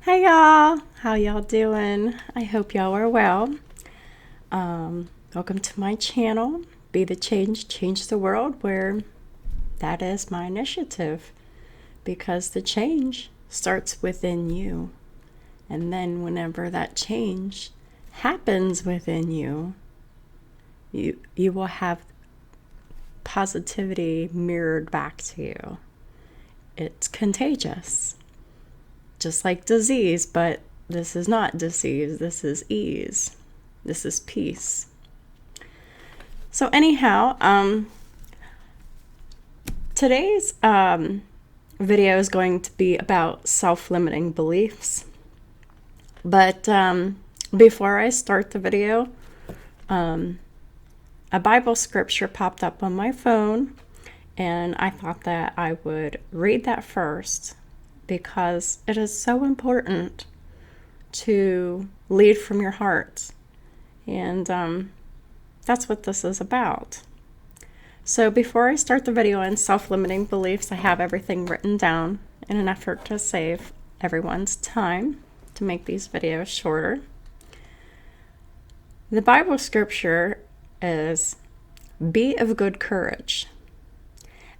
Hey y'all, how y'all doing? I hope y'all are well. Welcome to my channel, Be the Change, Change the World, where that is my initiative because the change starts within you. And then whenever that change happens within you, you will have positivity mirrored back to you. It's contagious. Just like disease, but this is not disease. This is ease. This is peace. So anyhow, today's video is going to be about self-limiting beliefs. But before I start the video, a Bible scripture popped up on my phone, and I thought that I would read that first, because it is so important to lead from your heart. And that's what this is about. So before I start the video on self-limiting beliefs, I have everything written down in an effort to save everyone's time to make these videos shorter. The Bible scripture is, "Be of good courage,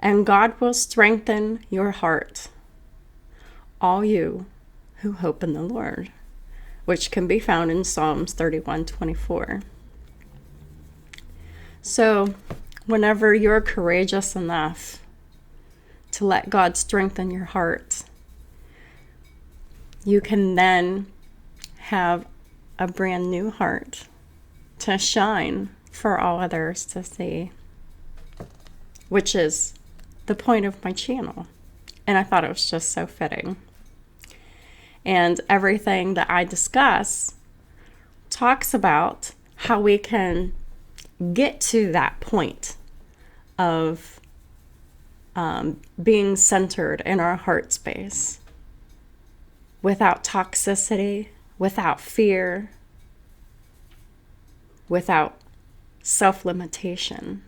and God will strengthen your heart, all you who hope in the Lord," which can be found in Psalms 31:24. So whenever you're courageous enough to let God strengthen your heart, you can then have a brand new heart to shine for all others to see, which is the point of my channel. And I thought it was just so fitting. And everything that I discuss talks about how we can get to that point of being centered in our heart space without toxicity, without fear, without self-limitation,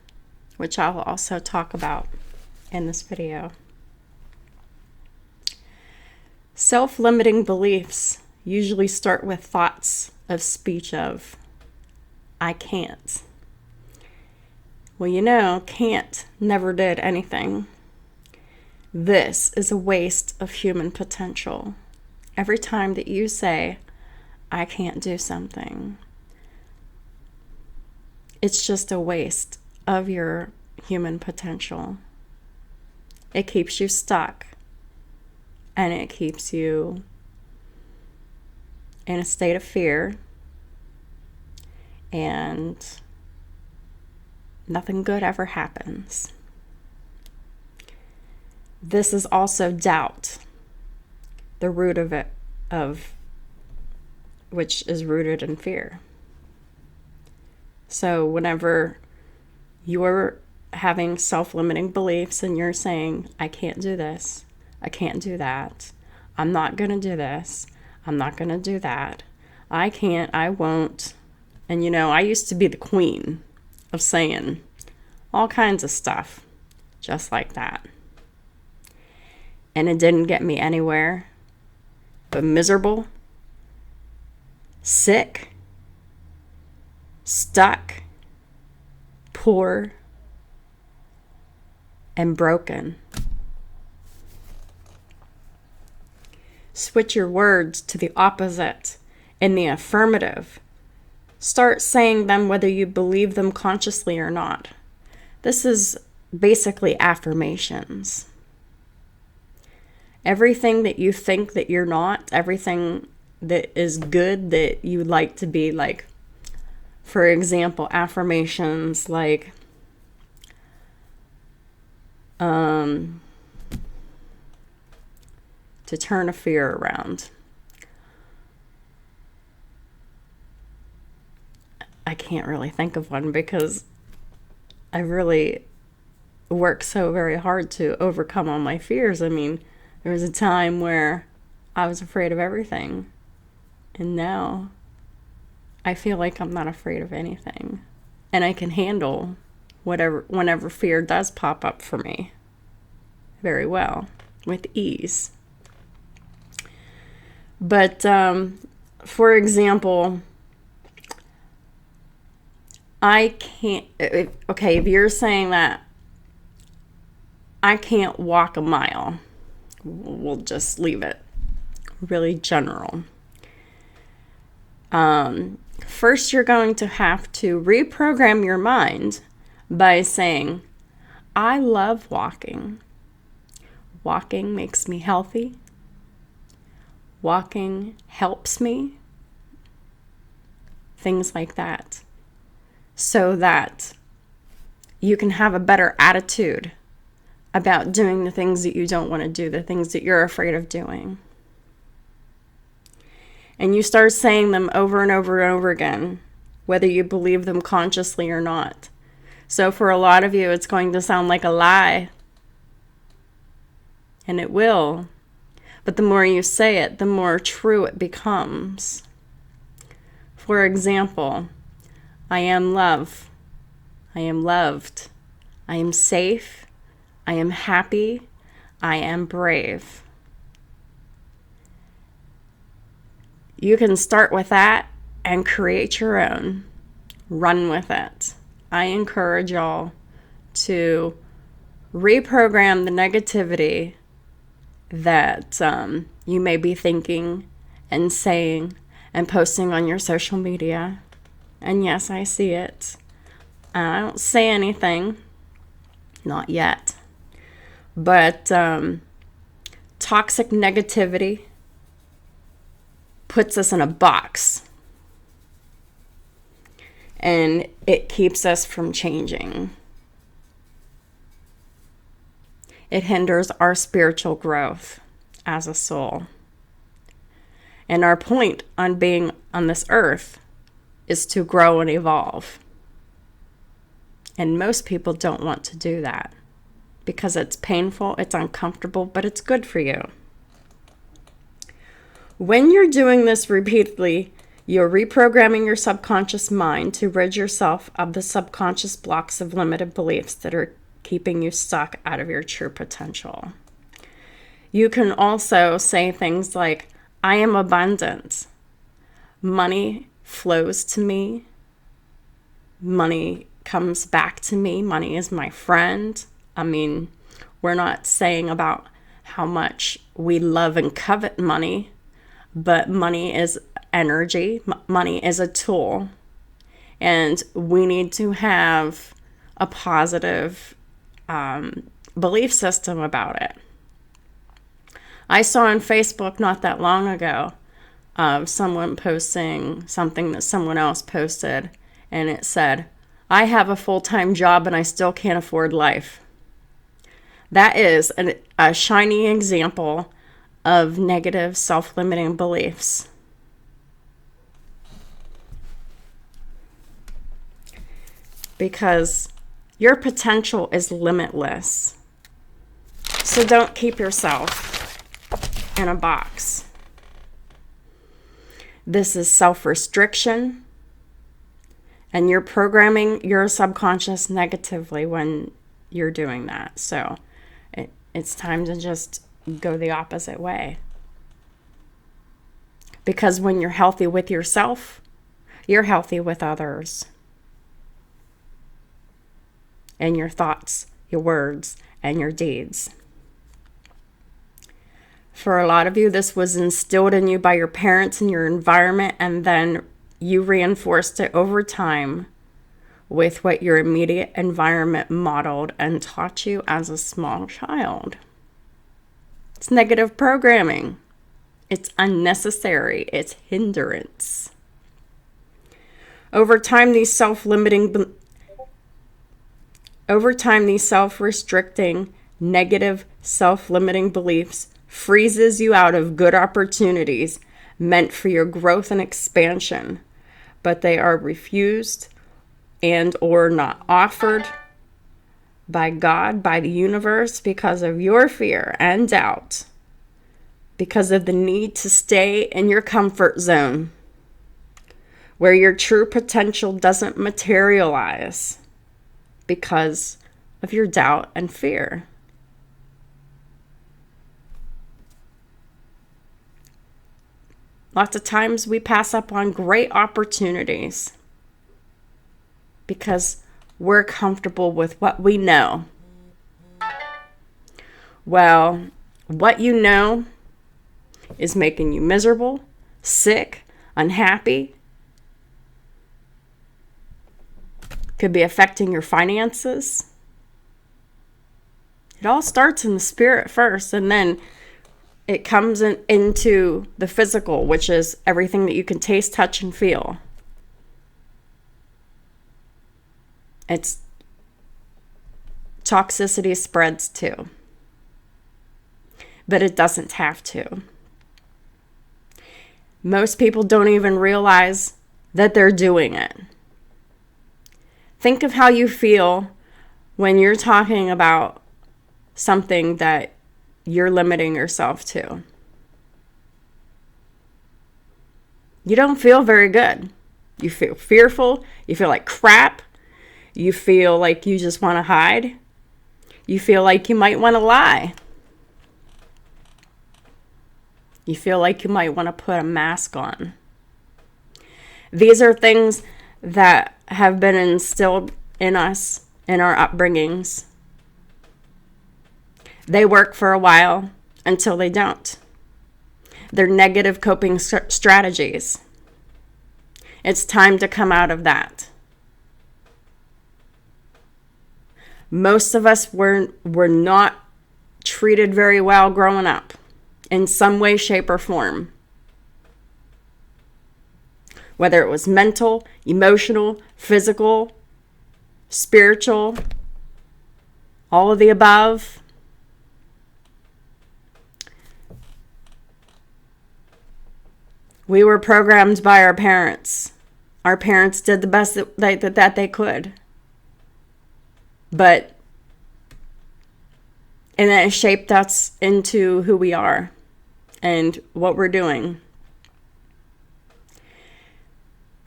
which I'll also talk about in this video. Self-limiting beliefs usually start with thoughts of speech of, "I can't." Well, you know, can't never did anything. This is a waste of human potential. Every time that you say, "I can't do something," it's just a waste of your human potential. It keeps you stuck. And it keeps you in a state of fear, and nothing good ever happens. This is also doubt, the root of it, which is rooted in fear. So whenever you're having self-limiting beliefs and you're saying, "I can't do this, I can't do that, I'm not going to do this, I'm not going to do that, I can't, I won't." And you know, I used to be the queen of saying all kinds of stuff just like that. And it didn't get me anywhere but miserable, sick, stuck, poor, and broken. Switch your words to the opposite in the affirmative. Start saying them whether you believe them consciously or not. This is basically affirmations. Everything that you think that you're not, everything that is good that you like to be, like, for example, affirmations like, to turn a fear around. I can't really think of one because I really worked so very hard to overcome all my fears. I mean, there was a time where I was afraid of everything, and now I feel like I'm not afraid of anything, and I can handle whenever fear does pop up for me very well, with ease. But for example, I can't, okay, if you're saying that I can't walk a mile, we'll just leave it really general. First, you're going to have to reprogram your mind by saying, I love walking. Walking makes me healthy. Walking helps me. Things like that. So that you can have a better attitude about doing the things that you don't want to do, the things that you're afraid of doing. And you start saying them over and over and over again, whether you believe them consciously or not. So for a lot of you, it's going to sound like a lie. And it will. But the more you say it, the more true it becomes. For example, I am love. I am loved. I am safe. I am happy. I am brave. You can start with that and create your own. Run with it. I encourage y'all to reprogram the negativity that you may be thinking and saying and posting on your social media. And yes, I see it. I don't say anything. Not yet. But toxic negativity puts us in a box. And it keeps us from changing. It hinders our spiritual growth as a soul. And our point on being on this earth is to grow and evolve. And most people don't want to do that because it's painful, it's uncomfortable, but it's good for you. When you're doing this repeatedly, you're reprogramming your subconscious mind to rid yourself of the subconscious blocks of limited beliefs that are keeping you stuck out of your true potential. You can also say things like, I am abundant. Money flows to me. Money comes back to me. Money is my friend. I mean, we're not saying about how much we love and covet money, but money is energy. Money is a tool. And we need to have a positive belief system about it. I saw on Facebook not that long ago of someone posting something that someone else posted, and it said, I have a full-time job and I still can't afford life. That is a shining example of negative self-limiting beliefs. Because your potential is limitless. So don't keep yourself in a box. This is self-restriction, and you're programming your subconscious negatively when you're doing that. So it's time to just go the opposite way. Because when you're healthy with yourself, you're healthy with others. And your thoughts, your words, and your deeds. For a lot of you, this was instilled in you by your parents and your environment, and then you reinforced it over time with what your immediate environment modeled and taught you as a small child. It's negative programming. It's unnecessary. It's hindrance. Over time, these self-restricting, negative self-limiting beliefs freezes you out of good opportunities meant for your growth and expansion, but they are refused and or not offered by God, by the universe, because of your fear and doubt, because of the need to stay in your comfort zone, where your true potential doesn't materialize because of your doubt and fear. Lots of times we pass up on great opportunities because we're comfortable with what we know. Well, what you know is making you miserable, sick, unhappy. Could be affecting your finances. It all starts in the spirit first, and then it comes into the physical, which is everything that you can taste, touch, and feel. It's toxicity spreads too. But it doesn't have to. Most people don't even realize that they're doing it. Think of how you feel when you're talking about something that you're limiting yourself to. You don't feel very good. You feel fearful. You feel like crap. You feel like you just want to hide. You feel like you might want to lie. You feel like you might want to put a mask on. These are things that have been instilled in us in our upbringings. They work for a while until they don't. They're negative coping strategies. It's time to come out of that. Most of us were not treated very well growing up in some way, shape, or form. Whether it was mental, emotional, physical, spiritual, all of the above. We were programmed by our parents. Our parents did the best that they could. And it shaped us into who we are and what we're doing.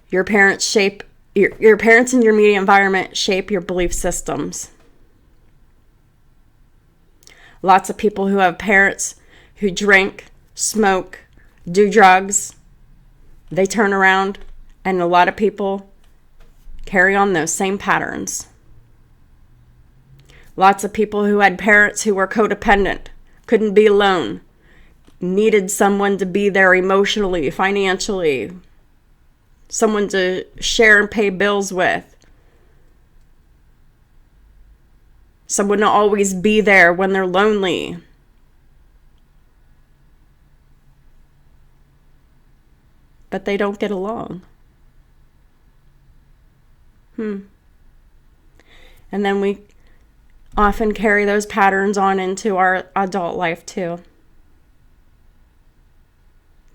Your parents shape, your parents and your immediate environment shape your belief systems. Lots of people who have parents who drink, smoke, do drugs, they turn around, and a lot of people carry on those same patterns. Lots of people who had parents who were codependent, couldn't be alone, needed someone to be there emotionally, financially, someone to share and pay bills with, someone to always be there when they're lonely. But they don't get along. And then we often carry those patterns on into our adult life too.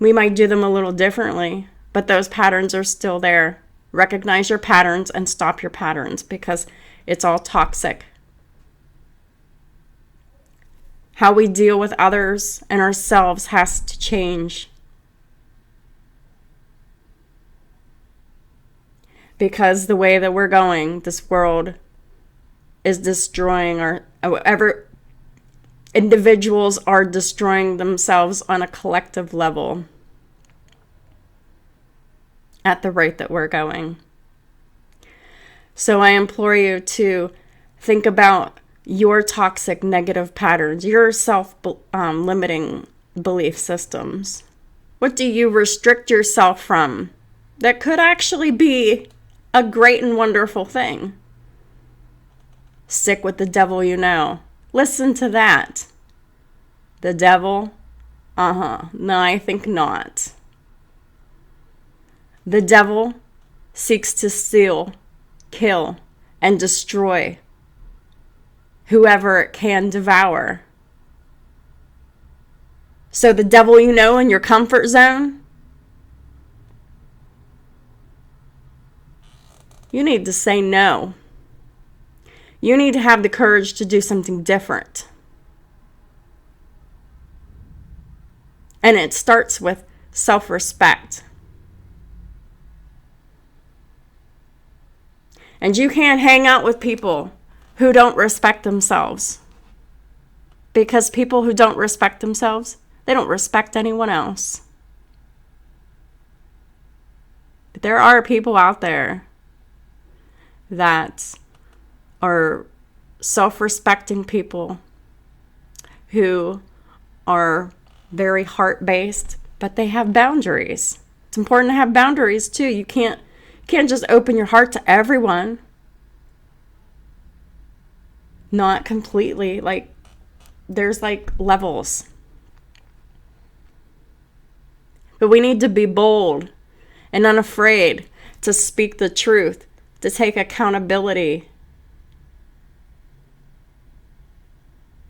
We might do them a little differently, but those patterns are still there. Recognize your patterns and stop your patterns because it's all toxic. How we deal with others and ourselves has to change. Because the way that we're going, this world is destroying individuals are destroying themselves on a collective level at the rate that we're going. So I implore you to think about your toxic negative patterns, your self-limiting belief systems. What do you restrict yourself from that could actually be a great and wonderful thing? Stick with the devil you know. Listen to that. The devil? No, I think not. The devil seeks to steal, kill, and destroy whoever it can devour. So the devil you know in your comfort zone, you need to say no. You need to have the courage to do something different. And it starts with self-respect. And you can't hang out with people who don't respect themselves. Because people who don't respect themselves, they don't respect anyone else. there are people out there that are self-respecting people who are very heart-based, but they have boundaries. It's important to have boundaries too. You can't just open your heart to everyone. Not completely. Like, there's like levels. But we need to be bold and unafraid to speak the truth, to take accountability,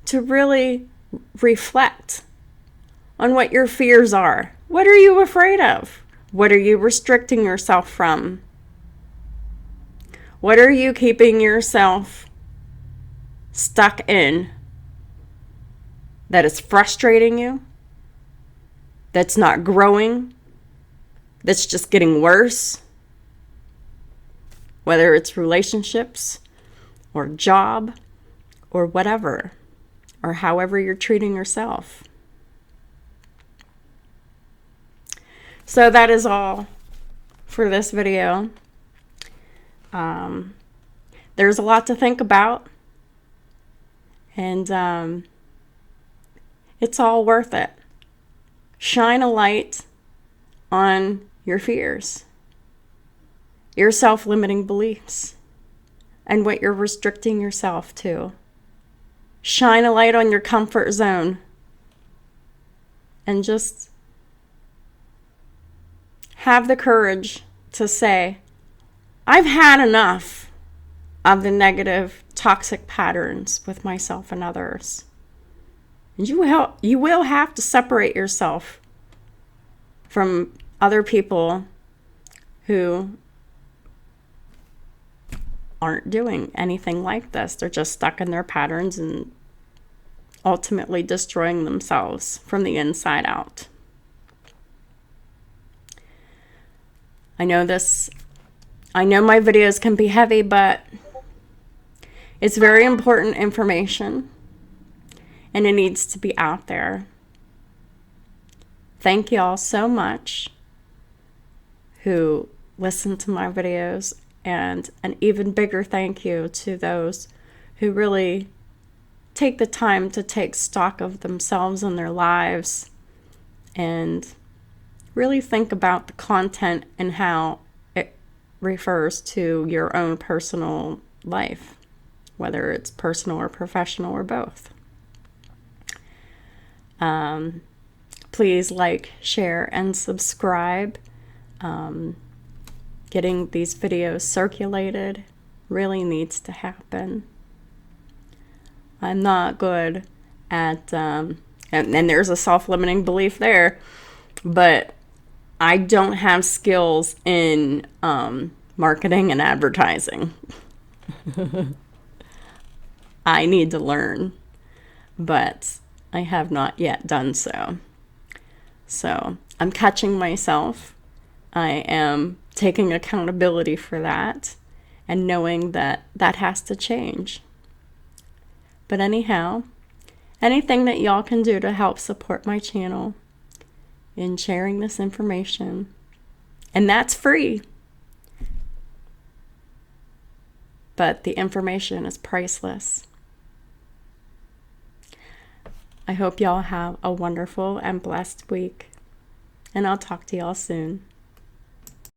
to really reflect on what your fears are. What are you afraid of? What are you restricting yourself from? What are you keeping yourself stuck in that is frustrating you, that's not growing, that's just getting worse? Whether it's relationships or job or whatever, or however you're treating yourself. So that is all for this video. There's a lot to think about, and it's all worth it. Shine a light on your fears, your self-limiting beliefs, and what you're restricting yourself to. Shine a light on your comfort zone, and just have the courage to say, I've had enough of the negative, toxic patterns with myself and others. And you will have to separate yourself from other people who aren't doing anything like this. They're just stuck in their patterns and ultimately destroying themselves from the inside out. I know my videos can be heavy, but it's very important information, and it needs to be out there. Thank y'all so much who listen to my videos, and an even bigger thank you to those who really take the time to take stock of themselves and their lives and really think about the content and how it refers to your own personal life, whether it's personal or professional or both. Please like, share, and subscribe. Getting these videos circulated really needs to happen. I'm not good at, and there's a self-limiting belief there, but I don't have skills in marketing and advertising. I need to learn, but I have not yet done so. So I'm catching myself. I am taking accountability for that and knowing that that has to change. But anyhow, anything that y'all can do to help support my channel in sharing this information, and that's free. But the information is priceless. I hope y'all have a wonderful and blessed week, and I'll talk to y'all soon.